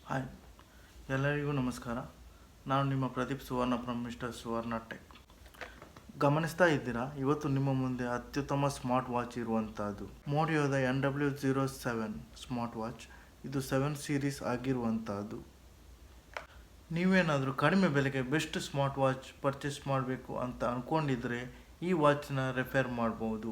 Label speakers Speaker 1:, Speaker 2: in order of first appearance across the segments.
Speaker 1: Hi, ಎಲ್ಲರಿಗೂ ನಮಸ್ಕಾರ. ನಾನು ನಿಮ್ಮ ಪ್ರದೀಪ್ ಸುವರ್ಣ ಫ್ರಮ್ ಮಿಸ್ಟರ್ ಸುವರ್ಣ ಟೆಕ್. ಗಮನಿಸ್ತಾ ಇದ್ದೀರಾ, ಇವತ್ತು ನಿಮ್ಮ ಮುಂದೆ ಅತ್ಯುತ್ತಮ ಸ್ಮಾರ್ಟ್ ವಾಚ್ ಇರುವಂಥದ್ದು ಮೋಡಿಯೋದ MW07 ಸ್ಮಾರ್ಟ್ ವಾಚ್. ಇದು 7 ಸೀರೀಸ್ ಆಗಿರುವಂಥದ್ದು. ನೀವೇನಾದರೂ ಕಡಿಮೆ ಬೆಲೆಗೆ ಬೆಸ್ಟ್ ಸ್ಮಾರ್ಟ್ ವಾಚ್ ಪರ್ಚೇಸ್ ಮಾಡಬೇಕು ಅಂತ ಅಂದ್ಕೊಂಡಿದ್ರೆ ಈ ವಾಚ್ನ ರೆಫರ್ ಮಾಡ್ಬೋದು.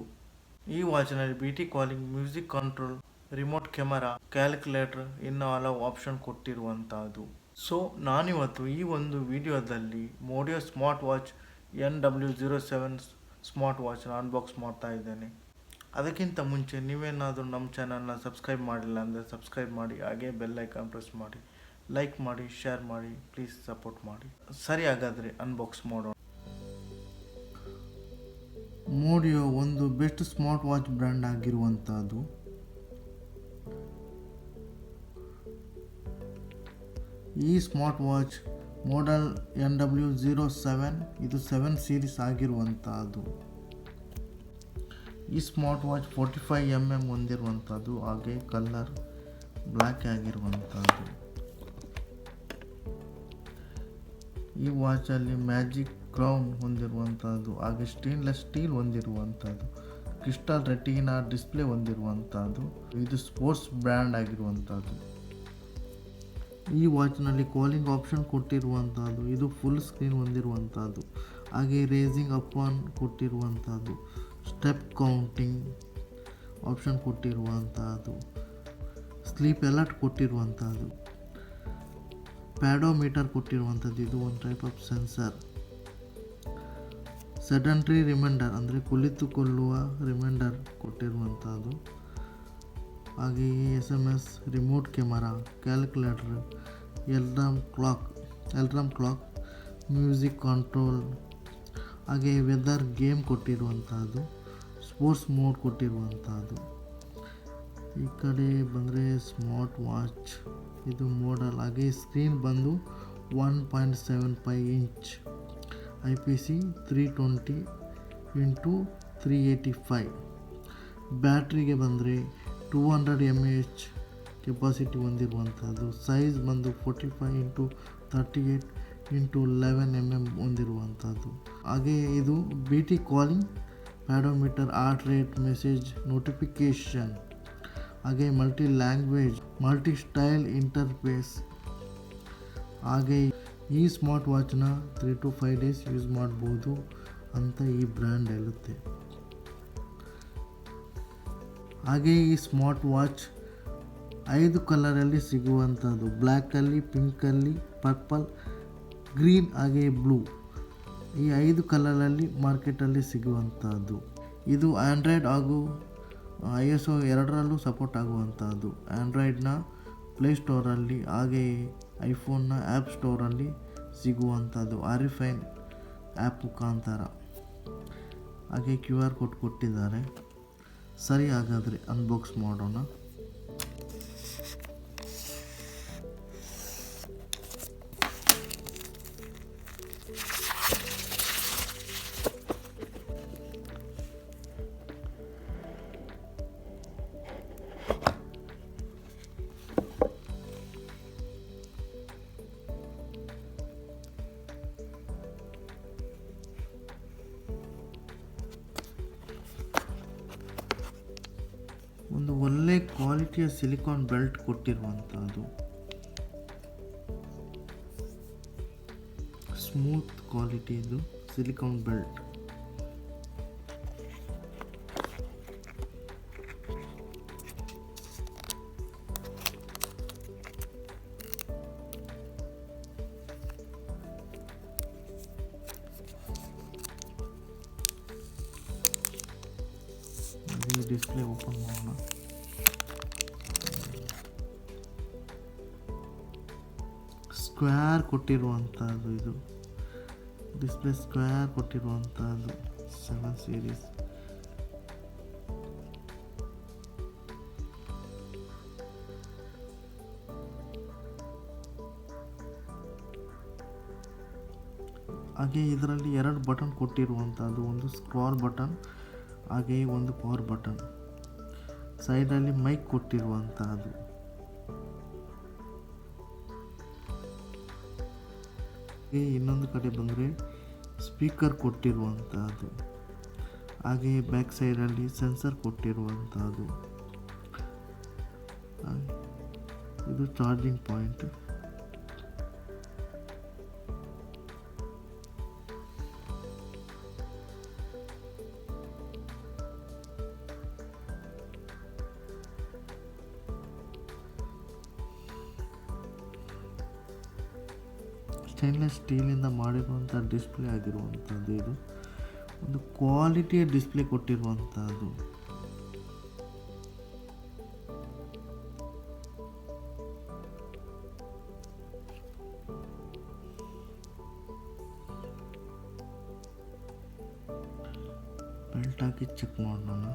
Speaker 1: ಈ ವಾಚ್ನಲ್ಲಿ BT calling, music control, remote camera, calculator ಇನ್ನೂ ಹಲವು ಆಪ್ಷನ್ ಕೊಟ್ಟಿರುವಂಥದ್ದು. ಸೊ ನಾನಿವತ್ತು ಈ ಒಂದು ವಿಡಿಯೋದಲ್ಲಿ Modio smart watch MW07 smart ವಾಚ್ನ ಅನ್ಬಾಕ್ಸ್ ಮಾಡ್ತಾ ಇದ್ದೇನೆ. ಅದಕ್ಕಿಂತ ಮುಂಚೆ ನೀವೇನಾದರೂ ನಮ್ಮ ಚಾನಲ್ನ ಸಬ್ಸ್ಕ್ರೈಬ್ ಮಾಡಿಲ್ಲ ಅಂದರೆ ಸಬ್ಸ್ಕ್ರೈಬ್ ಮಾಡಿ, ಹಾಗೆ ಬೆಲ್ ಐಕಾನ್ ಪ್ರೆಸ್ ಮಾಡಿ, ಲೈಕ್ ಮಾಡಿ, ಶೇರ್ ಮಾಡಿ, ಪ್ಲೀಸ್ ಸಪೋರ್ಟ್ ಮಾಡಿ. ಸರಿ, ಹಾಗಾದರೆ ಅನ್ಬಾಕ್ಸ್ ಮಾಡೋಣ. ಮೋಡಿಯೋ ಒಂದು ಬೆಸ್ಟ್ ಸ್ಮಾರ್ಟ್ ವಾಚ್ ಬ್ರ್ಯಾಂಡ್ ಆಗಿರುವಂಥದ್ದು. ಈ ಸ್ಮಾರ್ಟ್ ವಾಚ್ ಮಾಡೆಲ್ MW07, ಇದು 7 ಸೀರೀಸ್ ಆಗಿರುವಂಥದ್ದು. ಈ ಸ್ಮಾರ್ಟ್ ವಾಚ್ 45mm ಹೊಂದಿರುವಂಥದ್ದು, ಹಾಗೆ ಕಲರ್ ಬ್ಲ್ಯಾಕ್ ಆಗಿರುವಂಥದ್ದು. ಈ ವಾಚಲ್ಲಿ ಮ್ಯಾಜಿಕ್ ಕ್ರೌನ್ ಹೊಂದಿರುವಂಥದ್ದು, ಹಾಗೆ ಸ್ಟೇನ್ಲೆಸ್ ಸ್ಟೀಲ್ ಹೊಂದಿರುವಂಥದ್ದು, ಕ್ರಿಸ್ಟಲ್ ರೆಟಿನಾ ಡಿಸ್ಪ್ಲೇ ಹೊಂದಿರುವಂಥದ್ದು. ಇದು ಸ್ಪೋರ್ಟ್ಸ್ ಬ್ರ್ಯಾಂಡ್ ಆಗಿರುವಂಥದ್ದು. ಈ ವಾಚ್ನಲ್ಲಿ ಕಾಲಿಂಗ್ ಆಪ್ಷನ್ ಕೊಟ್ಟಿರುವಂಥದ್ದು, ಇದು ಫುಲ್ ಸ್ಕ್ರೀನ್ ಹೊಂದಿರುವಂಥದ್ದು, ಹಾಗೆ ರೇಸಿಂಗ್ ಅಪ್ ಆನ್ ಕೊಟ್ಟಿರುವಂಥದ್ದು, ಸ್ಟೆಪ್ ಕೌಂಟಿಂಗ್ ಆಪ್ಷನ್ ಕೊಟ್ಟಿರುವಂಥದ್ದು, ಸ್ಲೀಪ್ ಅಲರ್ಟ್ ಕೊಟ್ಟಿರುವಂಥದ್ದು, ಪೆಡೋಮೀಟರ್ ಕೊಟ್ಟಿರುವಂಥದ್ದು, ಇದು ಒಂದು type of sensor, sedentary reminder ಅಂದರೆ ಕುಳಿತುಕೊಳ್ಳುವ ರಿಮೈಂಡರ್ ಕೊಟ್ಟಿರುವಂಥದ್ದು, ಹಾಗೆ SMS, remote camera, calculator, alarm clock, music control, ಹಾಗೆ ವೆದರ್ ಗೇಮ್ ಕೊಟ್ಟಿರುವಂಥದ್ದು, ಸ್ಪೋರ್ಟ್ಸ್ ಮೋಡ್ ಕೊಟ್ಟಿರುವಂಥದ್ದು. ಈ ಕಡೆ ಬಂದರೆ ಸ್ಮಾರ್ಟ್ ವಾಚ್, ಇದು ಮೋಡಲ್, ಹಾಗೆ ಸ್ಕ್ರೀನ್ ಬಂದು 1.75 ಇಂಚ್ IPS 320x385. ಬ್ಯಾಟ್ರಿಗೆ ಬಂದರೆ 200 mAh ಕೆಪಾಸಿಟಿ ಹೊಂದಿರುವಂಥದ್ದು. ಸೈಜ್ ಬಂದು 45x38x11mm ಹೊಂದಿರುವಂಥದ್ದು. ಹಾಗೆ ಇದು BT calling, pedometer, heart rate, message notification, ಹಾಗೆ multi language, multi style interface. ಹಾಗೆ ಈ ಸ್ಮಾರ್ಟ್ ವಾಚ್ನ 3 to 5 days ಯೂಸ್ ಮಾಡ್ಬೋದು ಅಂತ ಈ ಬ್ರ್ಯಾಂಡ್ ಹೇಳುತ್ತೆ. ಹಾಗೆ ಈ ಸ್ಮಾರ್ಟ್ ವಾಚ್ 5 ಕಲರಲ್ಲಿ ಸಿಗುವಂಥದ್ದು, ಬ್ಲ್ಯಾಕಲ್ಲಿ, ಪಿಂಕಲ್ಲಿ, ಪರ್ಪಲ್, ಗ್ರೀನ್, ಹಾಗೆ ಬ್ಲೂ. ಈ 5 ಕಲರಲ್ಲಿ ಮಾರ್ಕೆಟಲ್ಲಿ ಸಿಗುವಂಥದ್ದು. ಇದು ಆ್ಯಂಡ್ರಾಯ್ಡ್ ಹಾಗೂ ISO 2ರಲ್ಲೂ ಸಪೋರ್ಟ್ ಆಗುವಂಥದ್ದು. ಆ್ಯಂಡ್ರಾಯ್ಡ್ನ ಪ್ಲೇಸ್ಟೋರಲ್ಲಿ, ಹಾಗೆ ಐಫೋನ್ನ ಆ್ಯಪ್ ಸ್ಟೋರಲ್ಲಿ ಸಿಗುವಂಥದ್ದು, RFI ಆ್ಯಪ್ ಮುಖಾಂತರ. ಹಾಗೆ QR ಕೋಡ್ ಕೊಟ್ಟಿದ್ದಾರೆ. ಸರಿ, ಹಾಗಾದರೆ ಅನ್ಬಾಕ್ಸ್ ಮಾಡೋಣ. ಒಂದು ಒಳ್ಳೆ ಕ್ವಾಲಿಟಿಯ ಸಿಲಿಕಾನ್ ಬೆಲ್ಟ್ ಕೊಟ್ಟಿರುವಂಥದ್ದು, ಸ್ಮೂತ್ ಕ್ವಾಲಿಟಿದು ಸಿಲಿಕಾನ್ ಬೆಲ್ಟ್. ಈ ಡಿಸ್ಪ್ಲೇ ಓಪನ್ ಮಾಡೋಣ. ಸ್ಕ್ವೇರ್ ಕೊಟ್ಟಿರುವಂಥದ್ದು, ಇದು ಡಿಸ್ಪ್ಲೇ ಸ್ಕ್ವೇರ್ ಕೊಟ್ಟಿರುವಂಥದ್ದು 7 ಸೀರೀಸ್. ಹಾಗೆ ಇದರಲ್ಲಿ 2 ಬಟನ್ ಕೊಟ್ಟಿರುವಂಥದ್ದು, ಒಂದು ಸ್ಕ್ರಾಲ್ ಬಟನ್, ಹಾಗೆ ಒಂದು ಪವರ್ ಬಟನ್. ಸೈಡಲ್ಲಿ ಮೈಕ್ ಕೊಟ್ಟಿರುವಂತಹದ್ದು. ಇನ್ನೊಂದು ಕಡೆ ಬಂದರೆ ಸ್ಪೀಕರ್ ಕೊಟ್ಟಿರುವಂಥದ್ದು, ಹಾಗೆ ಬ್ಯಾಕ್ ಸೈಡಲ್ಲಿ ಸೆನ್ಸರ್ ಕೊಟ್ಟಿರುವಂಥದ್ದು. ಇದು ಚಾರ್ಜಿಂಗ್ ಪಾಯಿಂಟ್. ಸ್ಟೇನ್ಲೆಸ್ ಸ್ಟೀಲಿಂದ ಮಾಡಿರುವಂಥ ಡಿಸ್ಪ್ಲೇ ಆಗಿರುವಂಥದ್ದು. ಇದು ಒಂದು ಕ್ವಾಲಿಟಿಯ ಡಿಸ್ಪ್ಲೇ ಕೊಟ್ಟಿರುವಂಥದ್ದು. ಬೆಲ್ಟ್ ಹಾಕಿ ಚೆಕ್ ಮಾಡೋಣ.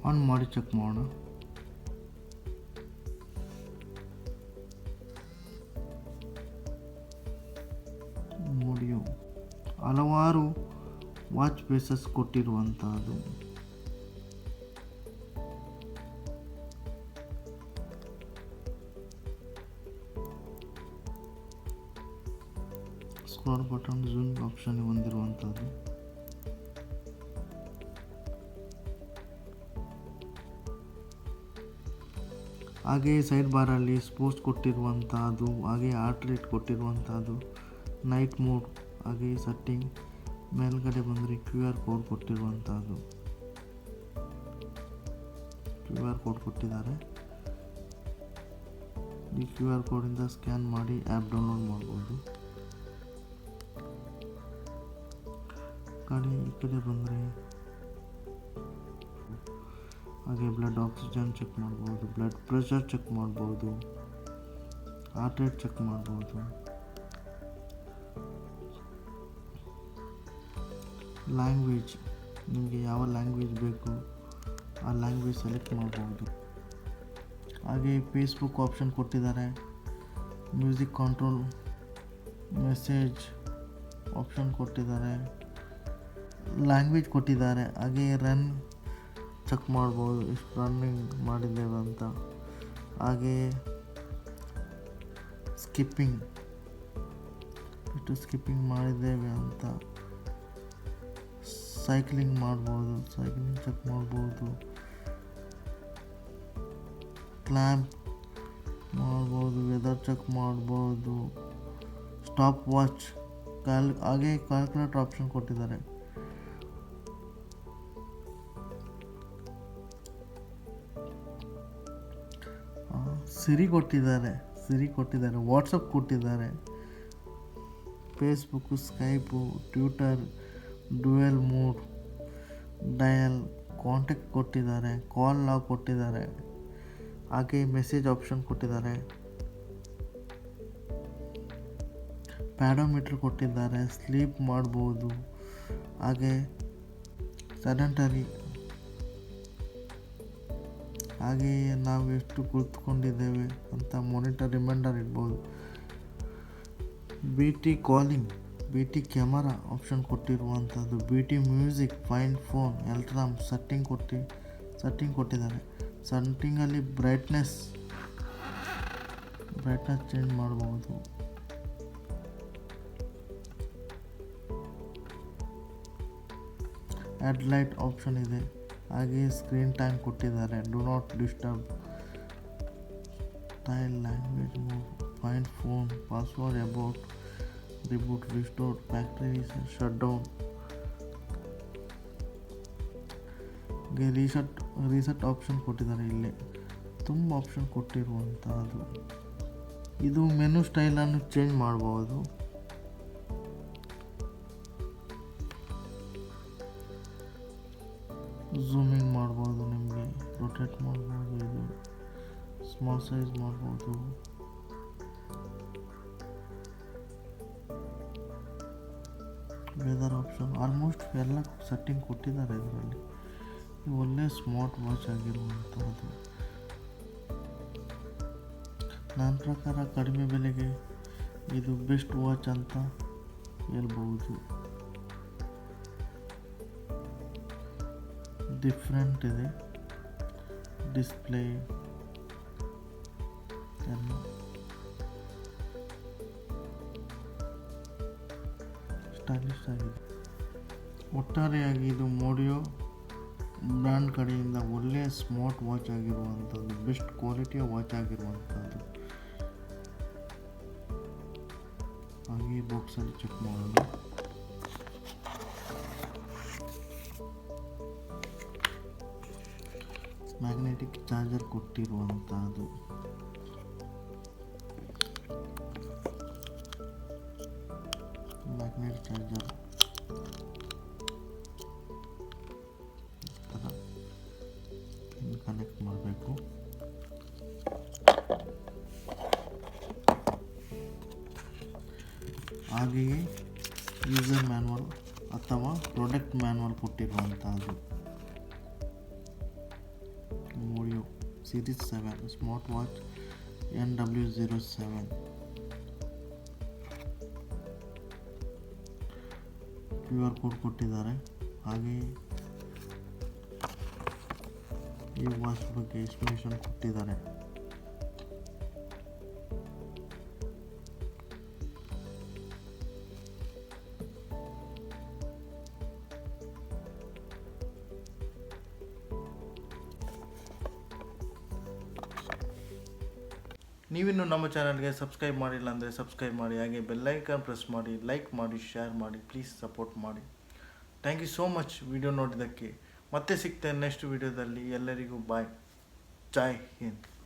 Speaker 1: ಆನ್ ಮಾಡಿ ಚೆಕ್ ಮಾಡೋಣ. ಮೋಡಿಯೋ ಹಲವಾರು ವಾಚ್ ಫೇಸಸ್ ಕೊಟ್ಟಿರುವಂಥದ್ದು. ಸ್ಕ್ರೋಲ್ ಬಟನ್, ಜೂಮ್ ಆಪ್ಷನ್ ಹೊಂದಿರುವಂಥದ್ದು. ಹಾಗೆ ಸೈಡ್ ಬಾರಲ್ಲಿ ಸ್ಪೋರ್ಟ್ಸ್ ಕೊಟ್ಟಿರುವಂಥದ್ದು, ಹಾಗೆ ಹಾರ್ಟ್ ರೇಟ್ ಕೊಟ್ಟಿರುವಂಥದ್ದು, ನೈಟ್ ಮೋಡ್, ಹಾಗೆ ಸೆಟ್ಟಿಂಗ್. ಮೇಲ್ಗಡೆ ಬಂದರೆ QR ಕೋಡ್ ಕೊಟ್ಟಿರುವಂಥದ್ದು. QR ಕೋಡ್ ಕೊಟ್ಟಿದ್ದಾರೆ. ಈ QR ಕೋಡಿಂದ ಸ್ಕ್ಯಾನ್ ಮಾಡಿ ಆ್ಯಪ್ ಡೌನ್ಲೋಡ್ ಮಾಡ್ಬೋದು. ಈ ಕಡೆ ಬಂದರೆ ಹಾಗೆ ಬ್ಲಡ್ ಆಕ್ಸಿಜನ್ ಚೆಕ್ ಮಾಡ್ಬೋದು, ಬ್ಲಡ್ ಪ್ರೆಷರ್ ಚೆಕ್ ಮಾಡ್ಬೋದು, ಹಾರ್ಟ್ ರೇಟ್ ಚೆಕ್ ಮಾಡ್ಬೋದು. ಲ್ಯಾಂಗ್ವೇಜ್, ನಿಮಗೆ ಯಾವ ಲ್ಯಾಂಗ್ವೇಜ್ ಬೇಕು ಆ ಲ್ಯಾಂಗ್ವೇಜ್ ಸೆಲೆಕ್ಟ್ ಮಾಡ್ಬೋದು. ಹಾಗೆ ಫೇಸ್ಬುಕ್ ಆಪ್ಷನ್ ಕೊಟ್ಟಿದ್ದಾರೆ, ಮ್ಯೂಸಿಕ್ ಕಂಟ್ರೋಲ್, ಮೆಸೇಜ್ ಆಪ್ಷನ್ ಕೊಟ್ಟಿದ್ದಾರೆ, ಲ್ಯಾಂಗ್ವೇಜ್ ಕೊಟ್ಟಿದ್ದಾರೆ. ಹಾಗೆ ರನ್ ಚೆಕ್ ಮಾಡ್ಬೋದು, ಎಷ್ಟು ರನ್ನಿಂಗ್ ಮಾಡಿದ್ದೇವೆ ಅಂತ. ಹಾಗೆ ಸ್ಕಿಪ್ಪಿಂಗ್, ಎಷ್ಟು ಸ್ಕಿಪ್ಪಿಂಗ್ ಮಾಡಿದ್ದೇವೆ ಅಂತ. ಸೈಕ್ಲಿಂಗ್ ಮಾಡ್ಬೋದು, ಸೈಕ್ಲಿಂಗ್ ಚೆಕ್ ಮಾಡ್ಬೋದು. ಕ್ಲ್ಯಾಂಪ್ ಮಾಡ್ಬೋದು, ವೆದರ್ ಚೆಕ್ ಮಾಡ್ಬೋದು. ಸ್ಟಾಪ್ ವಾಚ್, ಹಾಗೆ ಕ್ಯಾಲ್ಕುಲೇಟರ್ ಆಪ್ಷನ್ ಕೊಟ್ಟಿದ್ದಾರೆ. ಸಿರಿ ಕೊಟ್ಟಿದ್ದಾರೆ, ವಾಟ್ಸಪ್ ಕೊಟ್ಟಿದ್ದಾರೆ, Facebook, Skype, Twitter, dual mode, dial, contact ಕೊಟ್ಟಿದ್ದಾರೆ, ಕಾಲ್ ಲಾಗ್ ಕೊಟ್ಟಿದ್ದಾರೆ. ಹಾಗೆ ಮೆಸೇಜ್ ಆಪ್ಷನ್ ಕೊಟ್ಟಿದ್ದಾರೆ, ಪ್ಯಾಡೋಮೀಟರ್ ಕೊಟ್ಟಿದ್ದಾರೆ, ಸ್ಲೀಪ್ ಮಾಡ್ಬೋದು. ಹಾಗೆ ಸೆಡೆಂಟರಿ, ಹಾಗೆಯೇ ನಾವು ಎಷ್ಟು ಕುಳಿತುಕೊಂಡಿದ್ದೇವೆ ಅಂತ ಮಾನಿಟರ್ ರಿಮೈಂಡರ್ ಇಡ್ಬೋದು. BT calling, BT camera option ಕೊಟ್ಟಿರುವಂಥದ್ದು, BT music, find phone, alarm setting ಕೊಟ್ಟಿದ್ದಾರೆ. ಸೆಟ್ಟಿಂಗಲ್ಲಿ ಬ್ರೈಟ್ನೆಸ್ ಚೇಂಜ್ ಮಾಡ್ಬೋದು. ಹೆಡ್ಲೈಟ್ ಆಪ್ಷನ್ ಇದೆ. ಹಾಗೆ ಸ್ಕ್ರೀನ್ ಟೈಮ್ ಕೊಟ್ಟಿದ್ದಾರೆ, do not disturb, style, language mode, find phone, password, about, reboot, restore, factory shut down. Reset option ಕೊಟ್ಟಿದ್ದಾರೆ. ಇಲ್ಲಿ ತುಂಬ ಆಪ್ಷನ್ ಕೊಟ್ಟಿರುವಂಥದ್ದು. ಇದು ಮೆನು ಸ್ಟೈಲನ್ನು ಚೇಂಜ್ ಮಾಡ್ಬೋದು. ಝೂಮಿಂಗ್ ಮಾಡ್ಬೋದು, ನಿಮಗೆ ರೊಟೇಟ್ ಮಾಡ್ಬೋದು, ಇದು ಸ್ಮಾಲ್ ಸೈಜ್ ಮಾಡ್ಬೋದು. ವೆದರ್ ಆಪ್ಷನ್ ಆಲ್ಮೋಸ್ಟ್ ಎಲ್ಲ ಸೆಟ್ಟಿಂಗ್ ಕೊಟ್ಟಿದ್ದಾರೆ ಇದರಲ್ಲಿ. ಒಳ್ಳೆ ಸ್ಮಾರ್ಟ್ ವಾಚ್ ಆಗಿರುವಂಥದ್ದು. ನನ್ನ ಪ್ರಕಾರ ಕಡಿಮೆ ಬೆಲೆಗೆ ಇದು ಬೆಸ್ಟ್ ವಾಚ್ ಅಂತ ಹೇಳ್ಬೋದು. ಡಿಫ್ರೆಂಟ್ ಇದೆ ಡಿಸ್ಪ್ಲೇ ಎಲ್ಲ. ಸ್ಟೈಲಿಶ್ ಆಗಿದೆ. ಒಟ್ಟಾರೆಯಾಗಿ ಇದು ಮೋಡಿಯೋ ಬ್ರ್ಯಾಂಡ್ ಕಡೆಯಿಂದ ಒಳ್ಳೆಯ ಸ್ಮಾರ್ಟ್ ವಾಚ್ ಆಗಿರುವಂಥದ್ದು, ಬೆಸ್ಟ್ ಕ್ವಾಲಿಟಿಯ ವಾಚ್ ಆಗಿರುವಂಥದ್ದು. ಹಾಗೆ ಬಾಕ್ಸಲ್ಲಿ ಚೆಕ್ ಮಾಡೋಣ. ಮ್ಯಾಗ್ನೆಟಿಕ್ ಚಾರ್ಜರ್ ಕೊಟ್ಟಿರುವಂಥದ್ದು. ಮ್ಯಾಗ್ನೆಟಿಕ್ ಚಾರ್ಜರ್ ಕನೆಕ್ಟ್ ಮಾಡಬೇಕು. ಹಾಗೆಯೇ ಯೂಸರ್ ಮ್ಯಾನ್ಯಲ್ ಅಥವಾ ಪ್ರಾಡಕ್ಟ್ ಮ್ಯಾನ್ಯಲ್ ಕೊಟ್ಟಿರುವಂಥದ್ದು. Modio series 7 smart watch MW07 QR code ಕೊಟ್ಟಿದ್ದಾರೆ. ಹಾಗೆಯೇ ಈ ವಾಚ್ ಬಗ್ಗೆ ಎಕ್ಸ್ಪ್ಲನೇಷನ್ ಕೊಟ್ಟಿದ್ದಾರೆ. ನೀವಿನ್ನು ನಮ್ಮ ಚಾನಲ್ಗೆ ಸಬ್ಸ್ಕ್ರೈಬ್ ಮಾಡಿಲ್ಲ ಅಂದರೆ ಸಬ್ಸ್ಕ್ರೈಬ್ ಮಾಡಿ, ಹಾಗೆ ಬೆಲ್ಲೈಕನ್ ಪ್ರೆಸ್ ಮಾಡಿ, ಲೈಕ್ ಮಾಡಿ, ಶೇರ್ ಮಾಡಿ, ಪ್ಲೀಸ್ ಸಪೋರ್ಟ್ ಮಾಡಿ. Thank you so much video ನೋಡಿದ್ದಕ್ಕೆ. ಮತ್ತೆ ಸಿಗ್ತೇನೆ ನೆಕ್ಸ್ಟ್ ವಿಡಿಯೋದಲ್ಲಿ. ಎಲ್ಲರಿಗೂ ಬಾಯ್. ಜೈ ಹಿಂದ್.